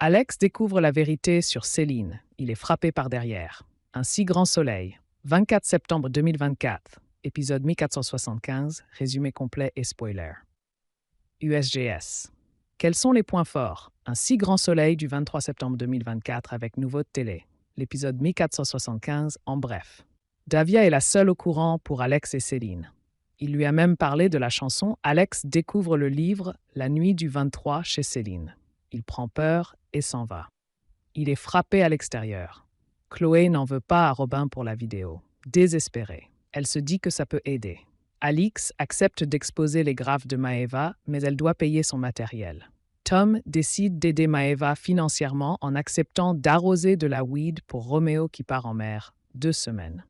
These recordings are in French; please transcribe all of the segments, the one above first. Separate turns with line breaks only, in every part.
Alex découvre la vérité sur Céline. Il est frappé par derrière. Un si grand soleil. 24 septembre 2024. Épisode 1475. Résumé complet et spoiler. USGS. Quels sont les points forts? Un si grand soleil du 23 septembre 2024 avec nouveau de télé. L'épisode 1475 en bref. Davia est la seule au courant pour Alex et Céline. Il lui a même parlé de la chanson Alex découvre le livre La nuit du 23 chez Céline. Il prend peur et s'en va. Il est frappé à l'extérieur. Chloé n'en veut pas à Robin pour la vidéo. Désespérée. Elle se dit que ça peut aider. Alix accepte d'exposer les graphes de Maeva, mais elle doit payer son matériel. Tom décide d'aider Maeva financièrement en acceptant d'arroser de la weed pour Roméo qui part en mer 2 semaines.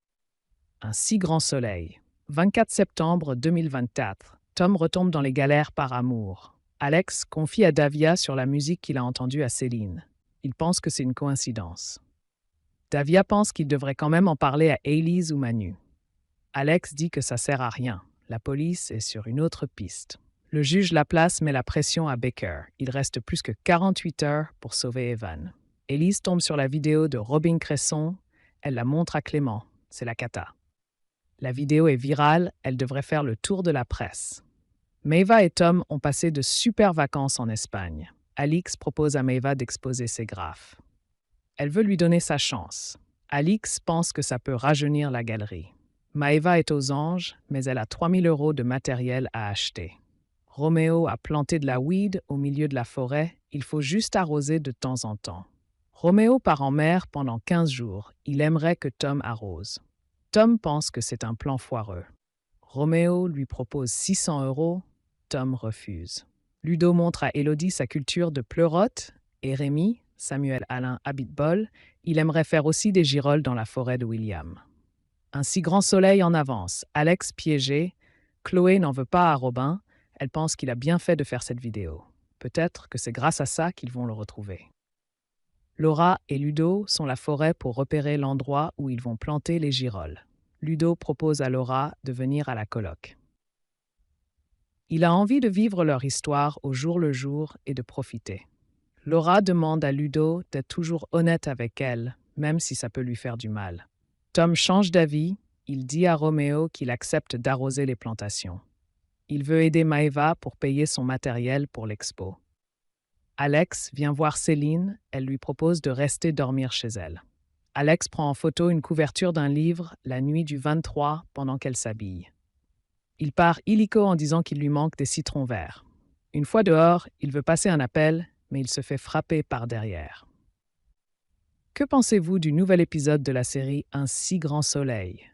Un si grand soleil. 24 septembre 2024. Tom retombe dans les galères par amour. Alex confie à Davia sur la musique qu'il a entendue à Céline. Il pense que c'est une coïncidence. Davia pense qu'il devrait quand même en parler à Elise ou Manu. Alex dit que ça sert à rien. La police est sur une autre piste. Le juge Laplace met la pression à Baker. Il reste plus que 48 heures pour sauver Evan. Elise tombe sur la vidéo de Robin Cresson. Elle la montre à Clément. C'est la cata. La vidéo est virale. Elle devrait faire le tour de la presse. Maeva et Tom ont passé de super vacances en Espagne. Alix propose à Maeva d'exposer ses graphes. Elle veut lui donner sa chance. Alix pense que ça peut rajeunir la galerie. Maeva est aux anges, mais elle a 3000 € de matériel à acheter. Roméo a planté de la weed au milieu de la forêt, il faut juste arroser de temps en temps. Roméo part en mer pendant 15 jours, il aimerait que Tom arrose. Tom pense que c'est un plan foireux. Roméo lui propose 600 €, Tom refuse. Ludo montre à Élodie sa culture de pleurote et Rémi, Samuel Alain Habitbol, il aimerait faire aussi des girolles dans la forêt de William. Un si grand soleil en avance, Alex piégé, Chloé n'en veut pas à Robin, elle pense qu'il a bien fait de faire cette vidéo. Peut-être que c'est grâce à ça qu'ils vont le retrouver. Laura et Ludo sont la forêt pour repérer l'endroit où ils vont planter les girolles. Ludo propose à Laura de venir à la coloc. Il a envie de vivre leur histoire au jour le jour et de profiter. Laura demande à Ludo d'être toujours honnête avec elle, même si ça peut lui faire du mal. Tom change d'avis, il dit à Roméo qu'il accepte d'arroser les plantations. Il veut aider Maeva pour payer son matériel pour l'expo. Alex vient voir Céline, elle lui propose de rester dormir chez elle. Alex prend en photo une couverture d'un livre, La nuit du 23, pendant qu'elle s'habille. Il part illico en disant qu'il lui manque des citrons verts. Une fois dehors, il veut passer un appel, mais il se fait frapper par derrière. Que pensez-vous du nouvel épisode de la série Un si grand soleil?